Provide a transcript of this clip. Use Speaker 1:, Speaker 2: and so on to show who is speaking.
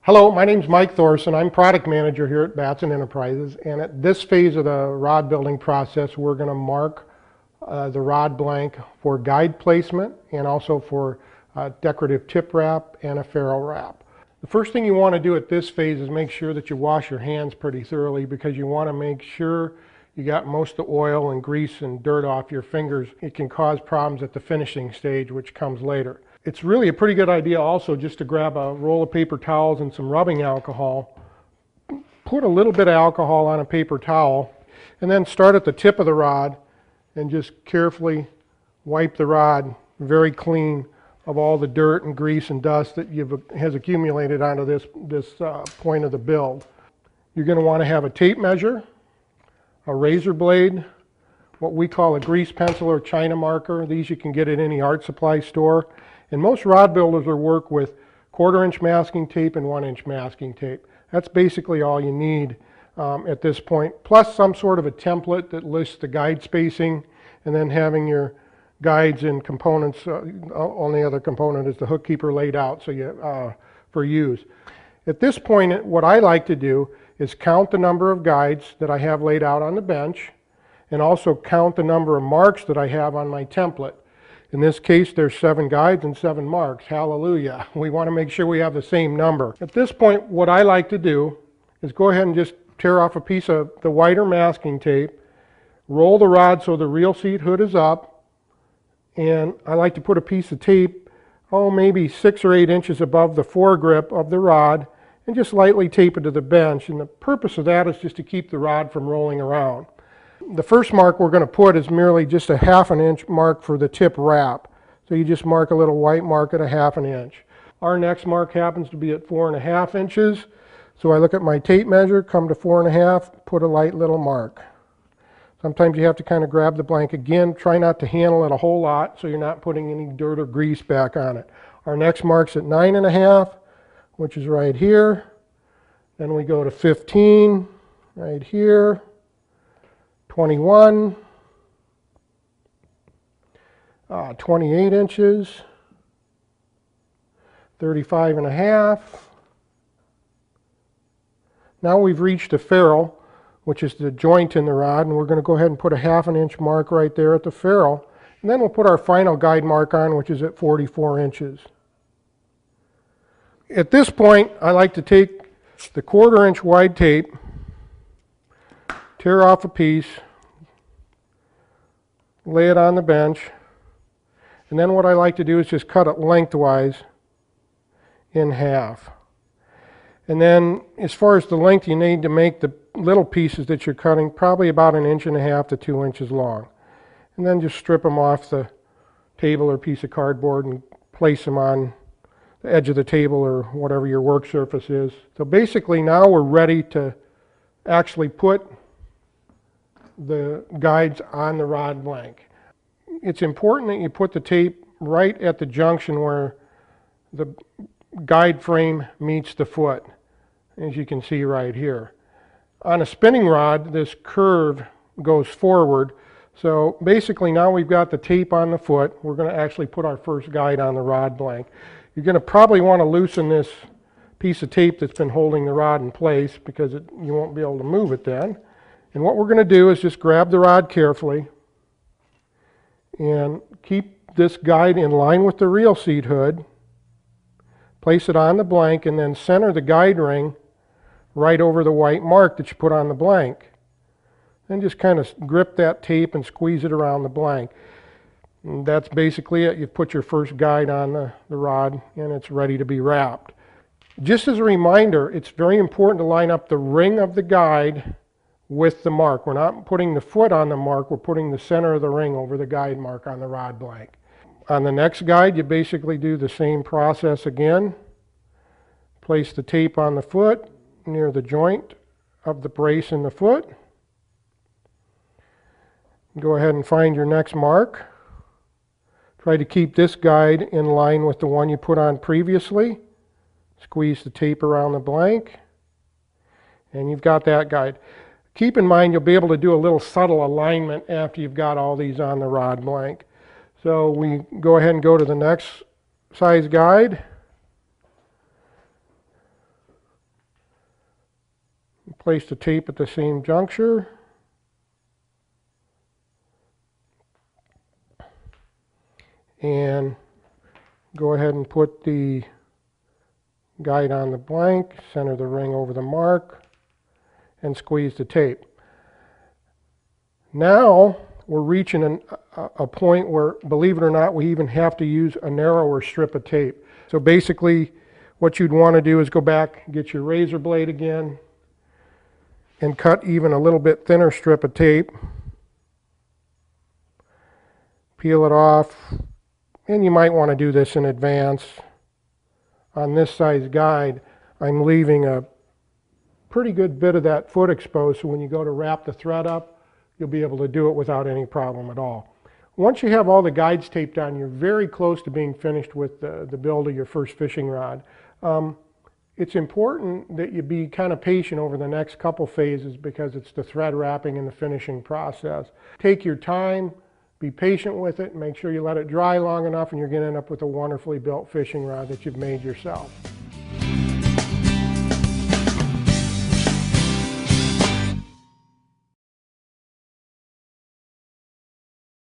Speaker 1: Hello, my name's Mike Thorson. I'm product manager here at Batson Enterprises, and at this phase of the rod building process, we're going to mark the rod blank for guide placement and also for decorative tip wrap and a ferrule wrap. The first thing you want to do at this phase is make sure that you wash your hands pretty thoroughly, because you want to make sure you got most of the oil and grease and dirt off your fingers. It can cause problems at the finishing stage, which comes later. It's really a pretty good idea also just to grab a roll of paper towels and some rubbing alcohol. Put a little bit of alcohol on a paper towel and then start at the tip of the rod and just carefully wipe the rod very clean of all the dirt and grease and dust that has accumulated onto this point of the build. You're going to want to have a tape measure, a razor blade, what we call a grease pencil or China marker. These you can get at any art supply store. And most rod builders will work with 1/4-inch masking tape and 1-inch masking tape. That's basically all you need at this point, plus some sort of a template that lists the guide spacing, and then having your guides and components. Only other component is the hook keeper laid out so for use. At this point, what I like to do is count the number of guides that I have laid out on the bench, and also count the number of marks that I have on my template. In this case, there's 7 guides and 7 marks. Hallelujah. We want to make sure we have the same number. At this point, what I like to do is go ahead and just tear off a piece of the whiter masking tape, roll the rod so the reel seat hood is up, and I like to put a piece of tape, maybe 6 or 8 inches above the foregrip of the rod, and just lightly tape it to the bench. And the purpose of that is just to keep the rod from rolling around. The first mark we're going to put is merely just a 1/2 inch mark for the tip wrap. So you just mark a little white mark at a 1/2 inch. Our next mark happens to be at 4.5 inches. So I look at my tape measure, come to 4.5, put a light little mark. Sometimes you have to kind of grab the blank again. Try not to handle it a whole lot so you're not putting any dirt or grease back on it. Our next mark's at 9.5, which is right here. Then we go to 15, right here. 21, 28 inches, 35.5. Now we've reached a ferrule, which is the joint in the rod, and we're going to go ahead and put a 1/2 inch mark right there at the ferrule. And then we'll put our final guide mark on, which is at 44 inches. At this point, I like to take the 1/4-inch wide tape, tear off a piece, lay it on the bench, and then what I like to do is just cut it lengthwise in half. And then as far as the length you need to make the little pieces that you're cutting, probably about 1.5 to 2 inches long. And then just strip them off the table or piece of cardboard and place them on the edge of the table or whatever your work surface is. So basically now we're ready to actually put the guides on the rod blank. It's important that you put the tape right at the junction where the guide frame meets the foot, as you can see right here. On a spinning rod, this curve goes forward. So basically now we've got the tape on the foot. We're going to actually put our first guide on the rod blank. You're going to probably want to loosen this piece of tape that's been holding the rod in place, because you won't be able to move it then. And what we're going to do is just grab the rod carefully and keep this guide in line with the reel seat hood. Place it on the blank and then center the guide ring right over the white mark that you put on the blank. Then just kind of grip that tape and squeeze it around the blank. And that's basically it. You've put your first guide on the rod and it's ready to be wrapped. Just as a reminder, it's very important to line up the ring of the guide with the mark. We're not putting the foot on the mark, we're putting the center of the ring over the guide mark on the rod blank. On the next guide, you basically do the same process again. Place the tape on the foot near the joint of the brace in the foot. Go ahead and find your next mark. Try to keep this guide in line with the one you put on previously. Squeeze the tape around the blank, and you've got that guide. Keep in mind you'll be able to do a little subtle alignment after you've got all these on the rod blank. So we go ahead and go to the next size guide. place the tape at the same juncture. And go ahead and put the guide on the blank, center the ring over the mark, and squeeze the tape. Now we're reaching a point where, believe it or not, we even have to use a narrower strip of tape. So basically what you'd want to do is go back, get your razor blade again, and cut even a little bit thinner strip of tape. Peel it off, and you might want to do this in advance. On this size guide, I'm leaving a pretty good bit of that foot exposed, so when you go to wrap the thread up, you'll be able to do it without any problem at all. Once you have all the guides taped on, you're very close to being finished with the build of your first fishing rod. It's important that you be kind of patient over the next couple phases because it's the thread wrapping and the finishing process. Take your time, be patient with it, and make sure you let it dry long enough, and you're going to end up with a wonderfully built fishing rod that you've made yourself.